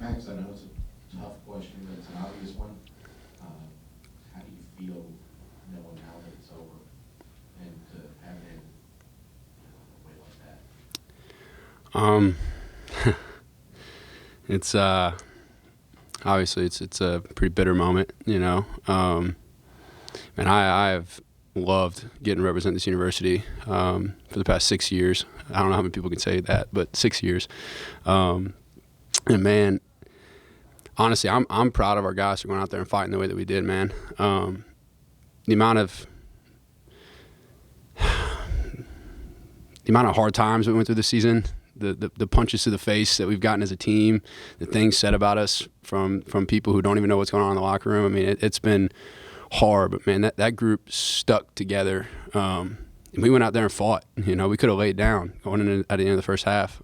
Max, I know it's a tough question, but it's an obvious one. How do you feel knowing now that it's over and to have it end a way like that? It's obviously it's a pretty bitter moment, you know. And I've loved getting to represent this university for the past 6 years. I don't know how many people can say that, but 6 years. And man, honestly, I'm proud of our guys for going out there and fighting the way that we did, man. The amount of hard times we went through this season, the punches to the face that we've gotten as a team, the things said about us from people who don't even know what's going on in the locker room. I mean, it's been hard, but man, that group stuck together. And we went out there and fought. You know, we could have laid down going in at the end of the first half.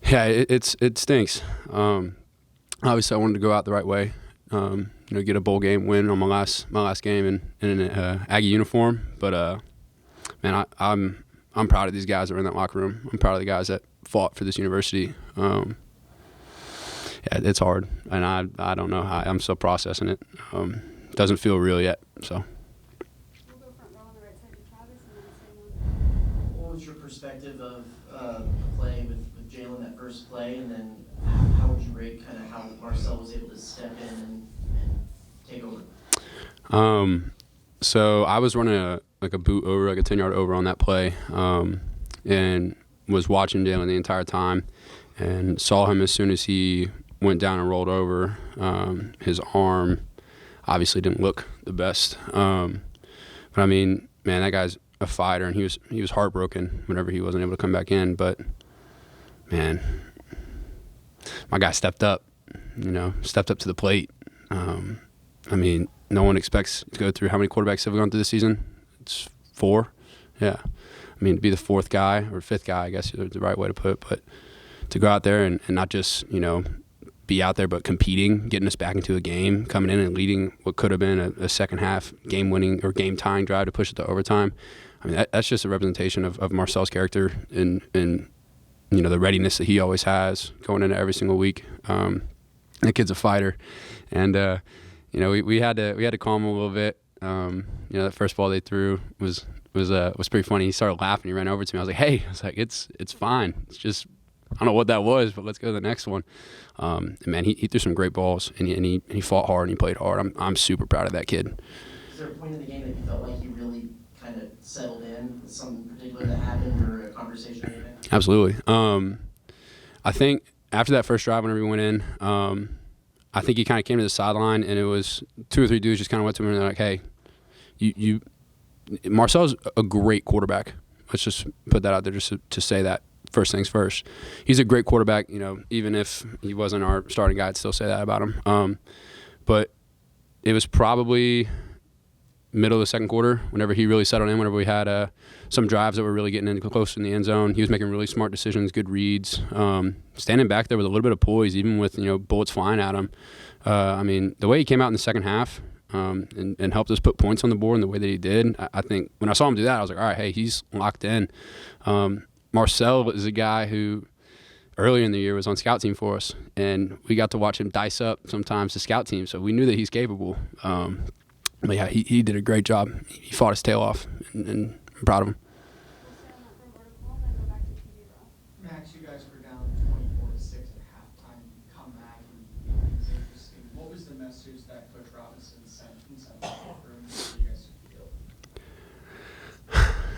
Yeah, it stinks. Obviously, I wanted to go out the right way. You know, get a bowl game win on my last game in an Aggie uniform. But man, I'm proud of these guys that were in that locker room. I'm proud of the guys that fought for this university. Yeah, it's hard, and I don't know how. I'm still processing it. Doesn't feel real yet. So. We'll go front row on the right side to Travis, and then the same one. What was your perspective of play with Jaylen that first play, and then how would you rate kind of how Marcel was able to step in and take over? So I was running a boot over, like a 10-yard over on that play, and was watching Jaylen the entire time, and saw him as soon as he went down and rolled over. His arm obviously didn't look the best, but I mean, man, that guy's a fighter, and he was heartbroken whenever he wasn't able to come back in. But man, my guy stepped up, you know, stepped up to the plate. I mean, no one expects to go through. How many quarterbacks have we gone through this season? It's 4. Yeah. I mean, to be the 4th guy or 5th guy, I guess is the right way to put it. But to go out there and not just, you know, be out there, but competing, getting us back into a game, coming in and leading what could have been a second half game-winning or game-tying drive to push it to overtime. I mean, that's just a representation of Marcel's character and you know, the readiness that he always has going into every single week. That kid's a fighter, and you know, we had to calm him a little bit. You know, that first ball they threw was pretty funny. He started laughing. He ran over to me. I was like, "Hey," I was like, "It's fine. It's just, I don't know what that was, but let's go to the next one." And man, he threw some great balls, and he fought hard and he played hard. I'm super proud of that kid. Is there a point in the game that you felt like he really kind of settled in with something particular that happened or a conversation or anything? Absolutely. I think after that first drive, whenever we went in, I think he kind of came to the sideline, and it was 2 or 3 dudes just kind of went to him and they're like, "Hey, you Marcel's a great quarterback. Let's just put that out there just to say that first things first. He's a great quarterback, you know, even if he wasn't our starting guy, I'd still say that about him. But it was probably middle of the second quarter, whenever he really settled in, whenever we had some drives that were really getting in close in the end zone. He was making really smart decisions, good reads, standing back there with a little bit of poise, even with, you know, bullets flying at him. I mean, the way he came out in the second half and helped us put points on the board in the way that he did, I think when I saw him do that, I was like, all right, hey, he's locked in. Marcel is a guy who earlier in the year was on scout team for us, and we got to watch him dice up sometimes the scout team, so we knew that he's capable. But yeah, he did a great job. He fought his tail off, and I'm proud of him. Max, you guys were down 24-6 at halftime. You come back, and it was interesting. What was the message that Coach Robinson sent inside the room for you guys to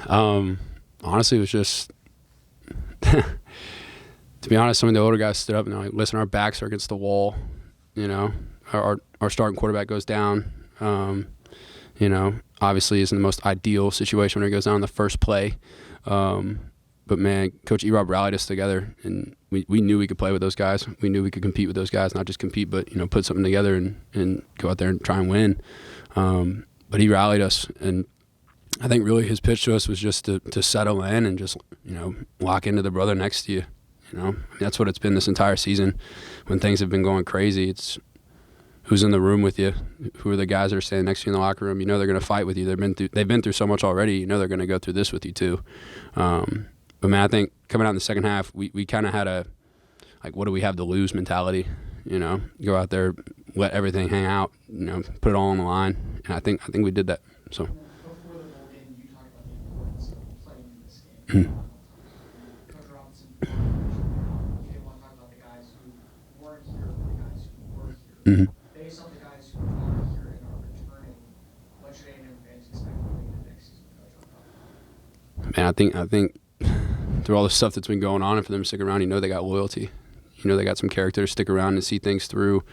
feel? Honestly, it was just, to be honest, some of the older guys stood up and they're like, "Listen, our backs are against the wall. You know, our starting quarterback goes down. You know, obviously isn't the most ideal situation when he goes down on the first play. But man, Coach E-Rob rallied us together, and we knew we could play with those guys. We knew we could compete with those guys, not just compete, but, you know, put something together and go out there and try and win. But he rallied us, and I think really his pitch to us was just to settle in and just, you know, lock into the brother next to you. You know, I mean, that's what it's been this entire season. When things have been going crazy, it's who's in the room with you, who are the guys that are standing next to you in the locker room. You know they're going to fight with you. They've been through so much already. You know they're going to go through this with you too. But man, I think coming out in the second half, we kind of had a like, what do we have to lose mentality, go out there, let everything hang out, put it all on the line. And I think we did that. So. Before the bowl game, you talked about the importance of playing in this game. Coach Robinson, you didn't want to talk about the guys who weren't here or the guys who were here. Based on the guys who are here and are returning, what should A&M fans expect going into next season, Coach? Man, I think through all the stuff that's been going on, and for them to stick around, they got loyalty. They got some character to stick around and see things through.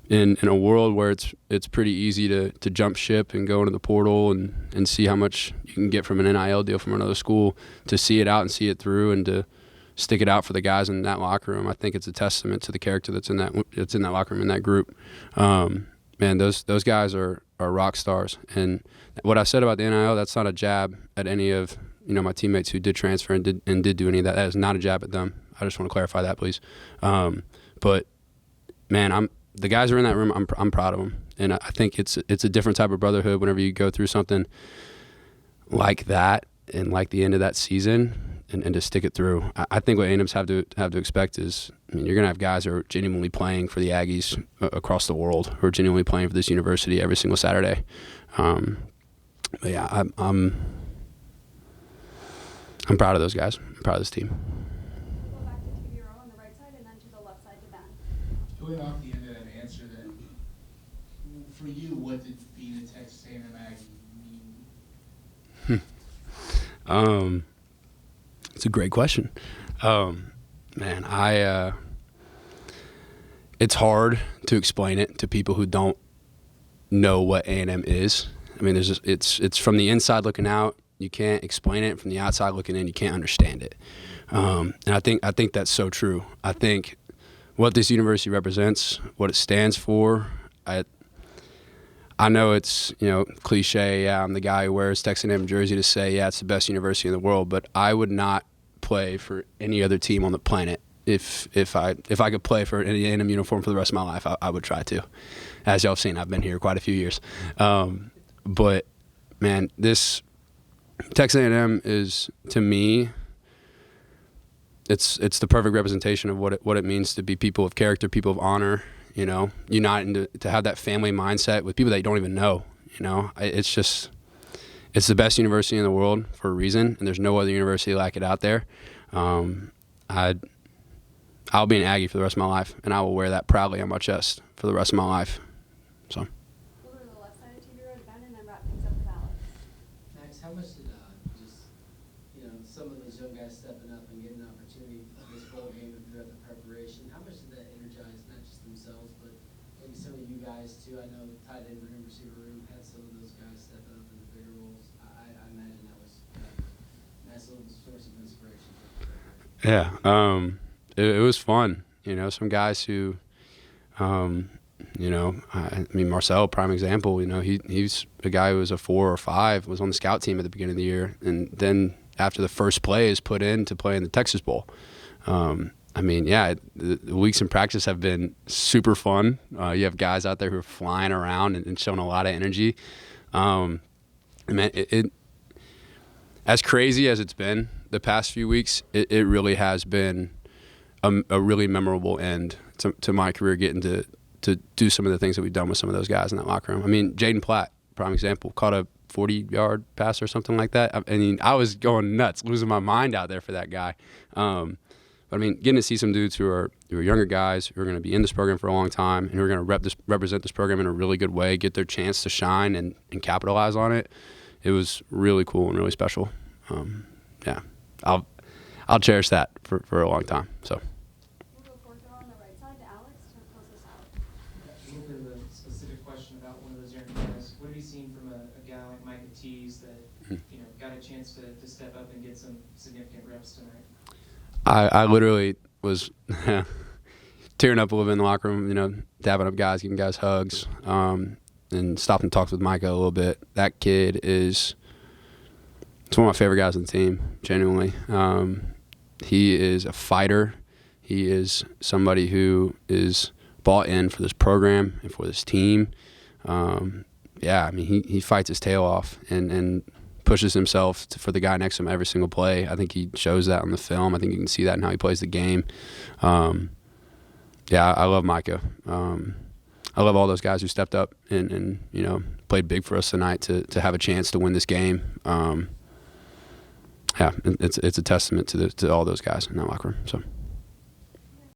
In a world where it's pretty easy to jump ship and go into the portal and see how much you can get from an NIL deal from another school, to see it out and see it through and to stick it out for the guys in that locker room, I think it's a testament to the character that's in that locker room, in that group. Man, those guys are rock stars. And what I said about the NIL, that's not a jab at any of my teammates who did transfer and did do any of that. That is not a jab at them. I just want to clarify that, please. But man, the guys who are in that room, I'm proud of them, and I think it's a different type of brotherhood whenever you go through something like that and like the end of that season, and to stick it through. I think what A&M's have to expect is, you're gonna have guys who are genuinely playing for the Aggies across the world, who are genuinely playing for this university every single Saturday. But yeah, I'm proud of those guys. I'm proud of this team. Go back to TV row on the right side and then to the left side to Ben. Going off the end of that answer, then, for you, what did being a Texas A&M Aggie mean? It's a great question. Man, it's hard to explain it to people who don't know what A&M is. It's from the inside looking out. You can't explain it. From the outside looking in, you can't understand it. And I think that's so true. I think what this university represents, what it stands for, I know it's cliche. Yeah, I'm the guy who wears Texas A&M jersey to say, yeah, it's the best university in the world. But I would not play for any other team on the planet if I could play for any A&M uniform for the rest of my life. I would try to. As y'all have seen, I've been here quite a few years. But man, this Texas A&M is, to me, it's the perfect representation of what it means to be people of character, people of honor. Uniting to have that family mindset with people that you don't even know. It's the best university in the world for a reason, and there's no other university like it out there. I'll be an Aggie for the rest of my life, and I will wear that proudly on my chest for the rest of my life. So. We'll go to the left side of TV row to Ben and then wrap things up with Alex. Max, how much did some of those young guys stepping up and getting an opportunity for this bowl game and throughout the preparation, how much did that energize not just themselves, but maybe some of you guys too? I know tight end room, receiver room had some of those guys stepping up in the bigger roles. I imagine that was a nice little source of inspiration. Yeah, it was fun. Some guys who, Marcel, prime example. He's a guy who was a 4 or 5, was on the scout team at the beginning of the year, and then after the first play is put in to play in the Texas Bowl. The weeks in practice have been super fun. You have guys out there who are flying around and showing a lot of energy. As crazy as it's been the past few weeks, it really has been a really memorable end to my career, getting to do some of the things that we've done with some of those guys in that locker room. Jayden Platt, prime example, caught a 40-yard pass or something like that. I was going nuts, losing my mind out there for that guy. But getting to see some dudes who are younger guys, who are going to be in this program for a long time, and who are going to represent this program in a really good way, get their chance to shine and capitalize on it, it was really cool and really special. I'll cherish that for a long time. So. We'll go fourth row on the right side to Alex to close us out. A little bit of a specific question about one of those young guys. What have you seen from a guy like Micah that got a chance to step up and get some significant reps tonight? I literally was tearing up a little bit in the locker room, dabbing up guys, giving guys hugs, and stopped and talked with Micah a little bit. That kid it's one of my favorite guys on the team, genuinely. He is a fighter. He is somebody who is bought in for this program and for this team. He fights his tail off and pushes himself for the guy next to him every single play. I think he shows that on the film. I think you can see that in how he plays the game. Yeah, I love Micah. I love all those guys who stepped up and played big for us tonight to have a chance to win this game. Yeah, it's a testament to all those guys in that locker room. So.